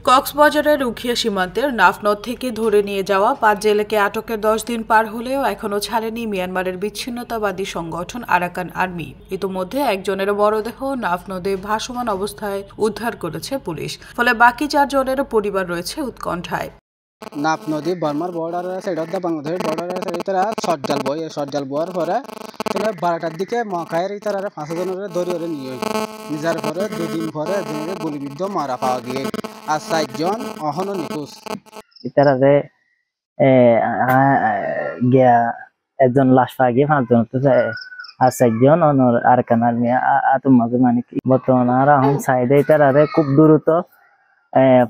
কক্সবাজারের উখিয়া সীমান্তের নাফনদ থেকে ধরে নিয়ে যাওয়া 5 জেলেকে আটকের 10 দিন পার হলেও এখনও ছাড়েনি মিয়ানমারের বিচ্ছিন্নতাবাদী সংগঠন আরাকান আর্মি। ইতোমধ্যে একজনের মরদেহ নাফনদে ভাসমান অবস্থায় উদ্ধার করেছে পুলিশ। ফলে বাকি 4 জনের পরিবার রয়েছে উৎকণ্ঠায়। নাফ নদী বর্মার বর্ডার সাইডত বাংলাদেশের বর্ডারের সাইডে শর্টজাল বয়ার পরে 12টার দিকে মখায়ের ইতারা 5 জনের ধরে নিয়ে নিজার পরে 2 দিন পরে গুলিবিদ্ধ মারা পাওয়া গিয়ে আর 4 জন অহনো নিখোঁজ। ইতারারে গিয়া একজন লাশ পাওয়া গিয়ে 5 জন আর 4 জন অনর আরাকান আর্মি আতম মাঝে মানে কি বর্তমানে আর এখন সাইডে ইতারারে খুব দ্রুত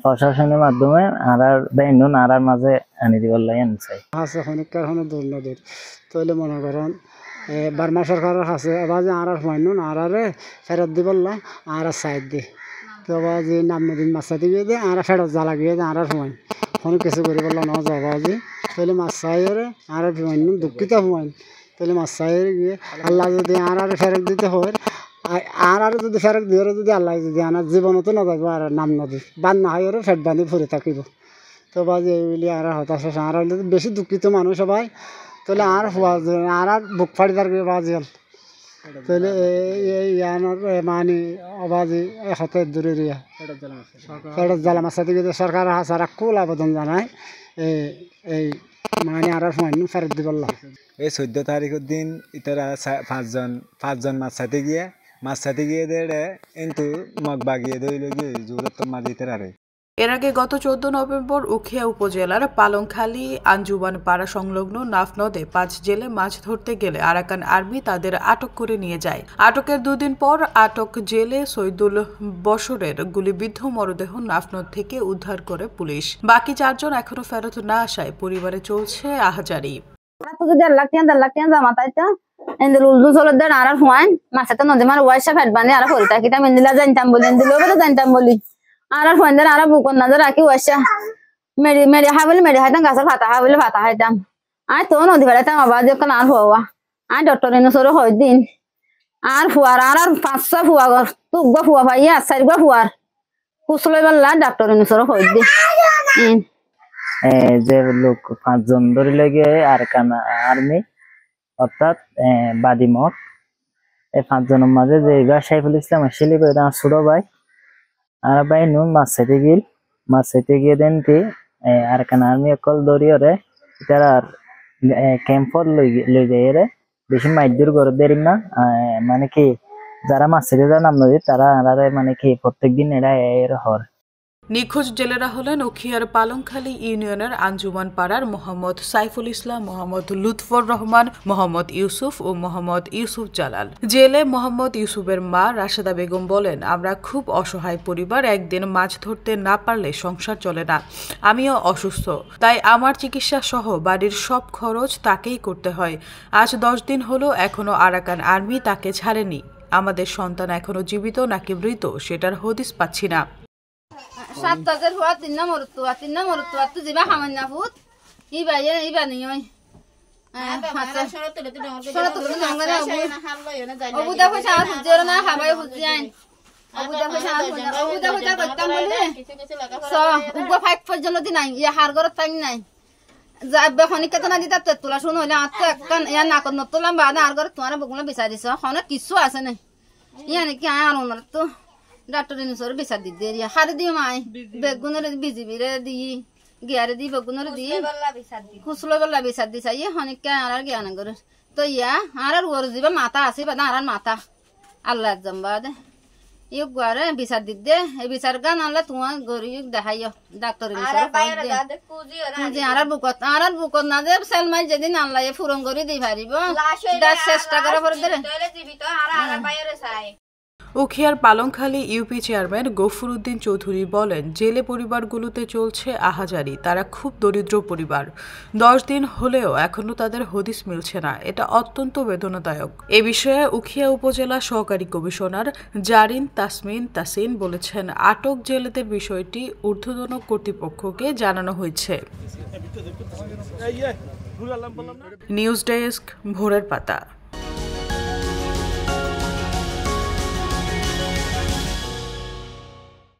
প্রশাসনের মাধ্যমে আরার বেইনুন আরার মাঝে আনি দিবার লাগে চাই আছে খনিকার হন দুর্নদের তাহলে মনে করেন বার্মা সরকারের কাছে আবার যে আরার ফাইনুন আরারে ফেরত দিবল্লা আরা সাইড দি তো আবার যে নাম নদীন মাছ সাইড দিয়ে আরা ফেরত জ্বালা গিয়ে আরার ফাইন কোনো কিছু করে বললা না যাবা যে তাহলে মাছ সাইরে আরার ফাইনুন দুঃখিত ফাইন তাহলে মাছ সাইরে গিয়ে আল্লাহ যদি আরারে ফেরত দিতে হয় আর যদি ফেরত দিয়ে যদি আল্লাহ যদি আনার জীবনতো না যাবো আর নাম নদী বান না হয় ফেট বান্ধি ফুরে থাকিব তো বাজে এইগুলি আর হতাশ আর হইলে বেশি দুঃখিত মানুষ সবাই তাহলে আর হওয়া আর বুক ফাড়ি তার বাজি হল তাহলে এই আনার মানে অবাজি হাতের দূরে রিয়া ফেরত জ্বালা মাছ সাথে সরকারের হাসার খুব আবেদন জানায় এই মানে আর ফেরত দিবল্লা। এই 14 তারিখের দিন ইতারা 5 জন মাছ সাথে গিয়ে দেড়ে কিন্তু মগ বাগিয়ে দইল গিয়ে জোরত মাঝে ইতারারে। এর আগে গত 14 নভেম্বর উখিয়া উপজেলার পালংখালী আঞ্জুমান পাড়া সংলগ্ন নাফনদে 5 জেলে মাছ ধরতে গেলে আরাকান আর্মি তাদের আটক করে নিয়ে যায়। আটকের 2 দিন পর আটক জেলে সৈদুল বশরের গুলিবিদ্ধ মরদেহ নাফনদ থেকে উদ্ধার করে পুলিশ। বাকি 4 জন এখনো ফেরত না আসায় পরিবারে চলছে আহাজারি। আর ফোনদের আর বুকন না রাখি ওয়াসা মেরি হাবলে মেরি হাইতাম গাছের ভাতা হাবলে ভাতা হাইতাম আয় তো নদী বেড়াইতাম আবার যখন আর হওয়া আয় ডক্টর এনেসরে হয় দিন আর ফুয়ার আর 500 ফুয়া ঘর তুগবা ফুয়া ভাই আর 4 ফুয়ার কুসলে বেলা ডক্টর এনেসরে হয় দিন যে লোক 5 জন ধরে লেগে আরাকান আর্মি অর্থাৎ বাদিমক এই 5 জনের মাঝে যে সাইফুল ইসলাম আসলে ছোট ভাই আর ভাই নুন মাছ সাইতে গিয়ে দেনটি আরাকান আর্মি অকল দরিয়রে তারা ক্যাম্পর লই যায় রে বেশি মাইদুর করে দেরিম না মানে কি যারা মাছ সাইতে যার নাম নদী তারা মানে কি প্রত্যেকদিন এরা এর হর। নিখোঁজ জেলেরা হলেন উখিয়ার পালংখালী ইউনিয়নের আঞ্জুমান পাড়ার মোহাম্মদ সাইফুল ইসলাম, মোহাম্মদ লুৎফর রহমান, মোহাম্মদ ইউসুফ ও মোহাম্মদ ইউসুফ জালাল। জেলে মোহাম্মদ ইউসুফের মা রাশেদা বেগম বলেন, আমরা খুব অসহায় পরিবার, একদিন মাছ ধরতে না পারলে সংসার চলে না। আমিও অসুস্থ, তাই আমার চিকিৎসা সহ বাড়ির সব খরচ তাকেই করতে হয়। আজ 10 দিন হলো এখনো আরাকান আর্মি তাকে ছাড়েনি। আমাদের সন্তান এখনো জীবিত নাকি মৃত সেটার হদিস পাচ্ছি না। 7,000 হওয়া 3 নম্বর তো যাবা হামান না ফুট ইবা নিই ওই অবুদা পয়সা আর জোর না খাবাই বুঝি আইন অবুদা পয়সা করতাম বলি সো উগো 5 পর্যন্ত দিন নাই ইয়া হার ঘর তাই নাই যাবে খনিকা তো না দিতা তোলা শুন হইলে আর তো একখান ইয়া না কর নতলাম বাদ আর ঘর তোমার বগুলা বিচার দিছ খনে কিছু আছে না ইয়া নাকি আর ওনার তো ডাক্তার নিসর বিচার দি দেরিয়া হারে দিও মাই বেগুনের বিজিবিরে দি গিয়ারে দি বেগুনের দি খুসলো বল্লা বিচার দি চাই হনিকা আর জ্ঞান করে তো ইয়া আর ওর দিবা মাথা আছে বাদা আর মাথা আল্লাহ জম্বা দে ইউ গারে বিচার দি দে এই বিচার গান আল্লাহ তোমার গরি দেখাইও ডাক্তার নিসর পুজি আর বুকত না দে সেলমাই যেদিন আল্লাহ ফুরন করি দি পারিব চেষ্টা করে পরে দে জীবিত আর বাইরে চাই। উখিয়ার পালংখালী ইউপি চেয়ারম্যান গফুর উদ্দিন চৌধুরী বলেন, জেলে পরিবারগুলোতে চলছে আহাজারি। তারা খুব দরিদ্র পরিবার। 10 দিন হলেও এখনো তাদের হদিস মিলছে না। এটা অত্যন্ত বেদনাদায়ক। এ বিষয়ে উখিয়া উপজেলা সহকারী কমিশনার জারিন তাসিন বলেছেন, আটক জেলেদের বিষয়টি ঊর্ধ্বতন কর্তৃপক্ষকে জানানো হয়েছে। নিউজ ডেস্ক, ভোরের পাতা।